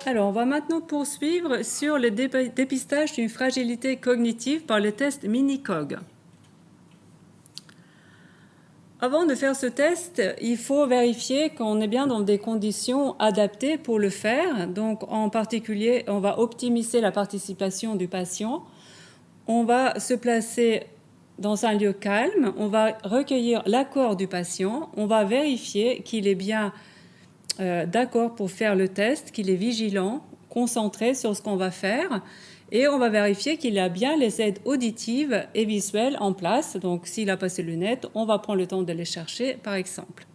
Alors, on va maintenant poursuivre sur le dépistage d'une fragilité cognitive par le test Mini-Cog. Avant de faire ce test, il faut vérifier qu'on est bien dans des conditions adaptées pour le faire. Donc, en particulier, on va optimiser la participation du patient. On va se placer dans un lieu calme. On va recueillir l'accord du patient. On va vérifier qu'il est bien d'accord pour faire le test, qu'il est vigilant, concentré sur ce qu'on va faire. Et on va vérifier qu'il a bien les aides auditives et visuelles en place. Donc, s'il n'a pas ses lunettes, on va prendre le temps de les chercher, par exemple.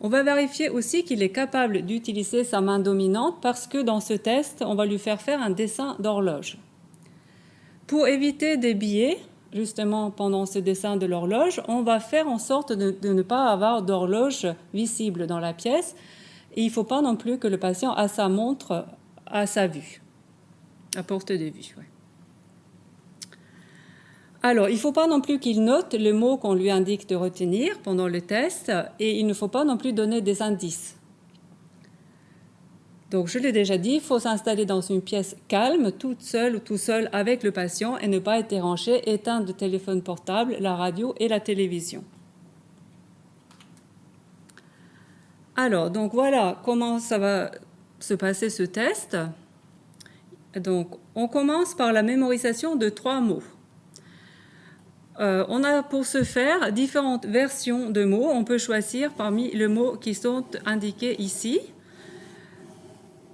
On va vérifier aussi qu'il est capable d'utiliser sa main dominante parce que dans ce test, on va lui faire un dessin d'horloge. Pour éviter des biais, justement pendant ce dessin de l'horloge, on va faire en sorte de ne pas avoir d'horloge visible dans la pièce. Et il ne faut pas non plus que le patient ait sa montre à sa vue. À portée de vue, oui. Alors, il ne faut pas non plus qu'il note le mot qu'on lui indique de retenir pendant le test et il ne faut pas non plus donner des indices. Donc, je l'ai déjà dit, il faut s'installer dans une pièce calme, toute seule ou tout seul avec le patient et ne pas être dérangé, éteindre le téléphone portable, la radio et la télévision. Alors, donc voilà comment ça va se passer ce test. Donc, on commence par la mémorisation de 3 mots. On a pour ce faire différentes versions de mots. On peut choisir parmi les mots qui sont indiqués ici.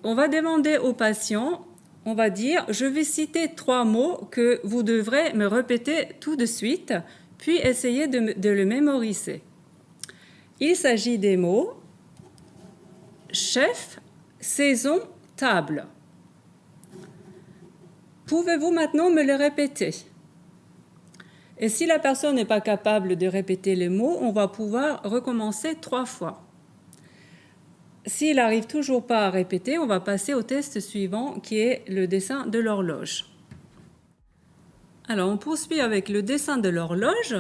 On va demander au patient, on va dire, je vais citer 3 mots que vous devrez me répéter tout de suite, puis essayer de le mémoriser. Il s'agit des mots chef, saison, table. Pouvez-vous maintenant me le répéter? Et si la personne n'est pas capable de répéter les mots, on va pouvoir recommencer 3 fois. S'il n'arrive toujours pas à répéter, on va passer au test suivant qui est le dessin de l'horloge. Alors, on poursuit avec le dessin de l'horloge.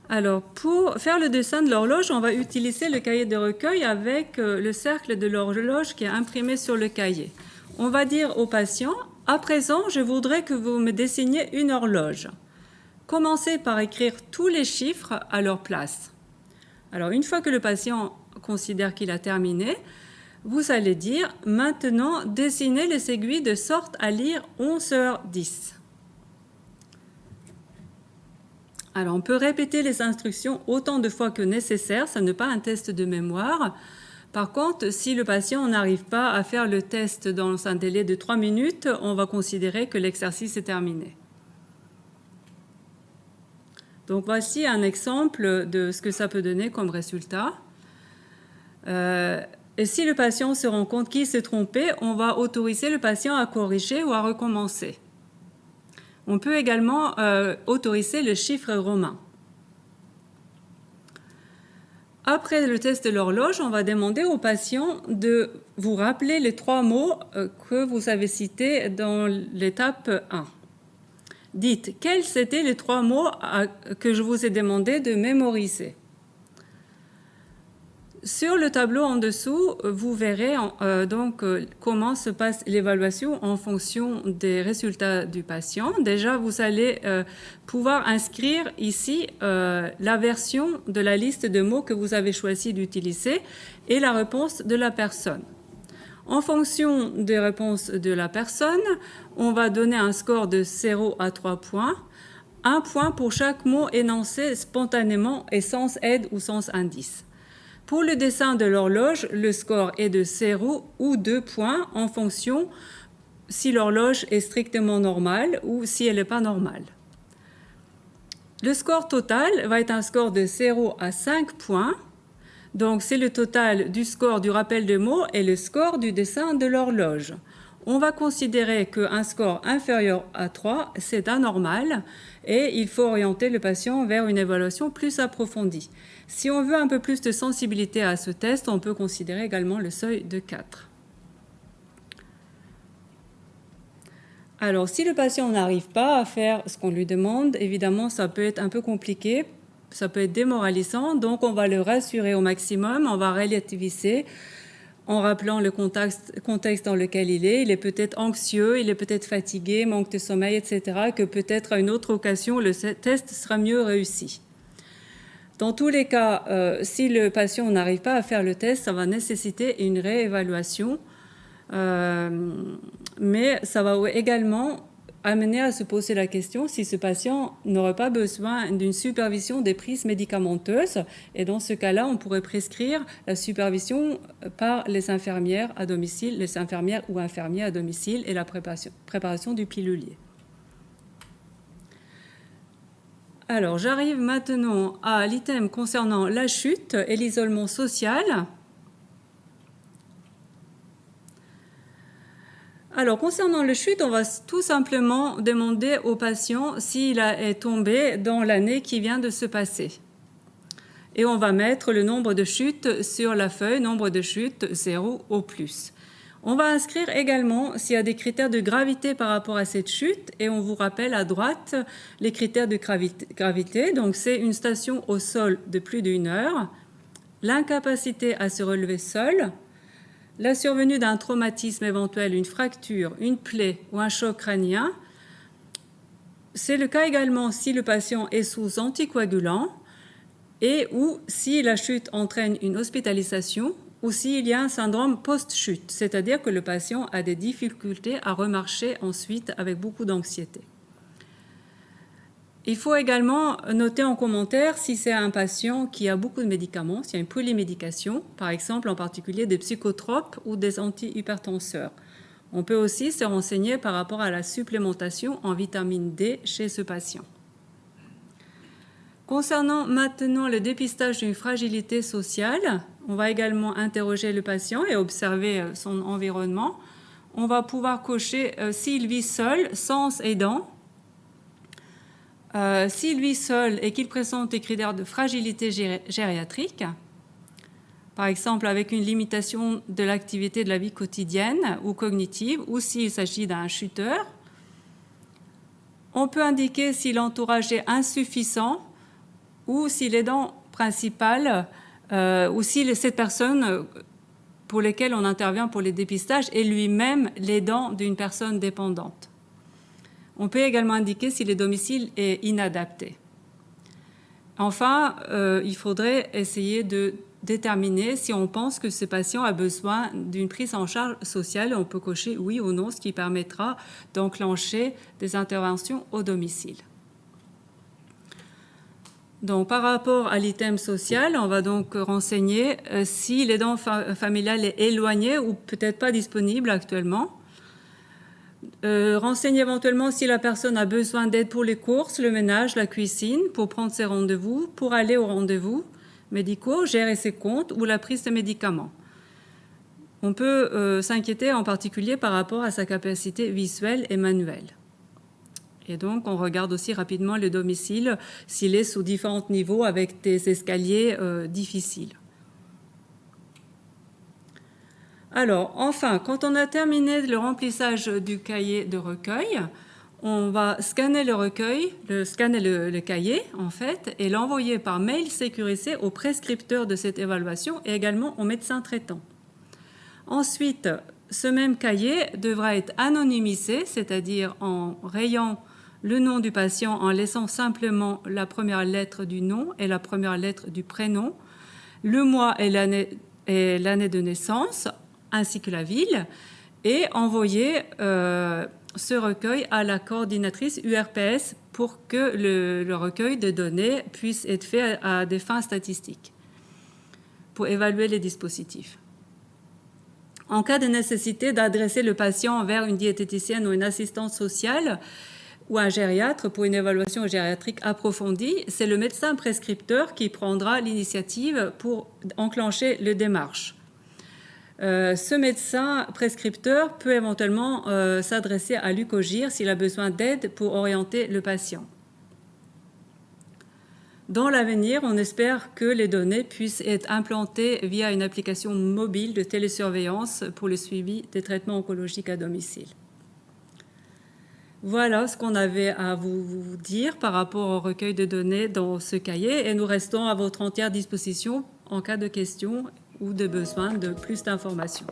Alors, pour faire le dessin de l'horloge, on va utiliser le cahier de recueil avec le cercle de l'horloge qui est imprimé sur le cahier. On va dire au patient, à présent, je voudrais que vous me dessiniez une horloge. Commencez par écrire tous les chiffres à leur place. Alors, une fois que le patient considère qu'il a terminé, vous allez dire, maintenant, dessinez les aiguilles de sorte à lire 11h10. Alors, on peut répéter les instructions autant de fois que nécessaire, ça n'est pas un test de mémoire. Par contre, si le patient n'arrive pas à faire le test dans un délai de 3 minutes, on va considérer que l'exercice est terminé. Donc, voici un exemple de ce que ça peut donner comme résultat. Et si le patient se rend compte qu'il s'est trompé, on va autoriser le patient à corriger ou à recommencer. On peut également autoriser le chiffre romain. Après le test de l'horloge, on va demander au patient de vous rappeler les 3 mots que vous avez cités dans l'étape 1. Dites, quels étaient les 3 mots que je vous ai demandé de mémoriser? Sur le tableau en dessous, vous verrez comment se passe l'évaluation en fonction des résultats du patient. Déjà, vous allez pouvoir inscrire ici la version de la liste de mots que vous avez choisi d'utiliser et la réponse de la personne. En fonction des réponses de la personne, on va donner un score de 0 à 3 points. 1 point pour chaque mot énoncé spontanément et sans aide ou sans indice. Pour le dessin de l'horloge, le score est de 0 ou 2 points en fonction si l'horloge est strictement normale ou si elle n'est pas normale. Le score total va être un score de 0 à 5 points. Donc, c'est le total du score du rappel de mots et le score du dessin de l'horloge. On va considérer qu'un score inférieur à 3, c'est anormal et il faut orienter le patient vers une évaluation plus approfondie. Si on veut un peu plus de sensibilité à ce test, on peut considérer également le seuil de 4. Alors, si le patient n'arrive pas à faire ce qu'on lui demande, évidemment, ça peut être un peu compliqué, ça peut être démoralisant, donc on va le rassurer au maximum, on va relativiser. en rappelant le contexte dans lequel il est peut-être anxieux, il est peut-être fatigué, manque de sommeil, etc., que peut-être à une autre occasion, le test sera mieux réussi. Dans tous les cas, si le patient n'arrive pas à faire le test, ça va nécessiter une réévaluation, mais ça va également amener à se poser la question si ce patient n'aurait pas besoin d'une supervision des prises médicamenteuses. Et dans ce cas-là, on pourrait prescrire la supervision par les infirmières à domicile, les infirmières ou infirmiers à domicile et la préparation du pilulier. Alors, j'arrive maintenant à l'item concernant la chute et l'isolement social. Alors, concernant la chute, on va tout simplement demander au patient s'il est tombé dans l'année qui vient de se passer. Et on va mettre le nombre de chutes sur la feuille, nombre de chutes 0 au plus. On va inscrire également s'il y a des critères de gravité par rapport à cette chute et on vous rappelle à droite les critères de gravité. Donc c'est une station au sol de plus d'1 heure, l'incapacité à se relever seul, la survenue d'un traumatisme éventuel, une fracture, une plaie ou un choc crânien. C'est le cas également si le patient est sous anticoagulant et ou si la chute entraîne une hospitalisation ou s'il y a un syndrome post-chute, c'est-à-dire que le patient a des difficultés à remarcher ensuite avec beaucoup d'anxiété. Il faut également noter en commentaire si c'est un patient qui a beaucoup de médicaments, s'il y a une polymédication, par exemple en particulier des psychotropes ou des antihypertenseurs. On peut aussi se renseigner par rapport à la supplémentation en vitamine D chez ce patient. Concernant maintenant le dépistage d'une fragilité sociale, on va également interroger le patient et observer son environnement. On va pouvoir cocher s'il vit seul, sans aidant. S'il vit seul et qu'il présente des critères de fragilité gériatrique, par exemple avec une limitation de l'activité de la vie quotidienne ou cognitive, ou s'il s'agit d'un chuteur. On peut indiquer si l'entourage est insuffisant ou si l'aidant principal ou si cette personne pour laquelle on intervient pour les dépistages est lui-même l'aidant d'une personne dépendante. On peut également indiquer si le domicile est inadapté. Enfin, il faudrait essayer de déterminer si on pense que ce patient a besoin d'une prise en charge sociale. On peut cocher oui ou non, ce qui permettra d'enclencher des interventions au domicile. Donc, par rapport à l'item social, on va donc renseigner si l'aidant familial est éloigné ou peut-être pas disponible actuellement. Renseigner éventuellement si la personne a besoin d'aide pour les courses, le ménage, la cuisine, pour prendre ses rendez-vous, pour aller aux rendez-vous médicaux, gérer ses comptes ou la prise de médicaments. On peut s'inquiéter en particulier par rapport à sa capacité visuelle et manuelle. Et donc, on regarde aussi rapidement le domicile s'il est sous différents niveaux avec des escaliers difficiles. Alors, enfin, quand on a terminé le remplissage du cahier de recueil, on va scanner le recueil, scanner le cahier, en fait, et l'envoyer par mail sécurisé au prescripteur de cette évaluation et également au médecin traitant. Ensuite, ce même cahier devra être anonymisé, c'est-à-dire en rayant le nom du patient en laissant simplement la première lettre du nom et la première lettre du prénom, le mois et l'année de naissance, ainsi que la ville, et envoyer ce recueil à la coordinatrice URPS pour que le recueil de données puisse être fait à des fins statistiques, pour évaluer les dispositifs. En cas de nécessité d'adresser le patient vers une diététicienne ou une assistante sociale ou un gériatre pour une évaluation gériatrique approfondie, c'est le médecin prescripteur qui prendra l'initiative pour enclencher les démarches. Ce médecin prescripteur peut éventuellement s'adresser à l'UCOGIR s'il a besoin d'aide pour orienter le patient. Dans l'avenir, on espère que les données puissent être implantées via une application mobile de télésurveillance pour le suivi des traitements oncologiques à domicile. Voilà ce qu'on avait à vous dire par rapport au recueil de données dans ce cahier et nous restons à votre entière disposition en cas de questions ou des besoins de plus d'informations.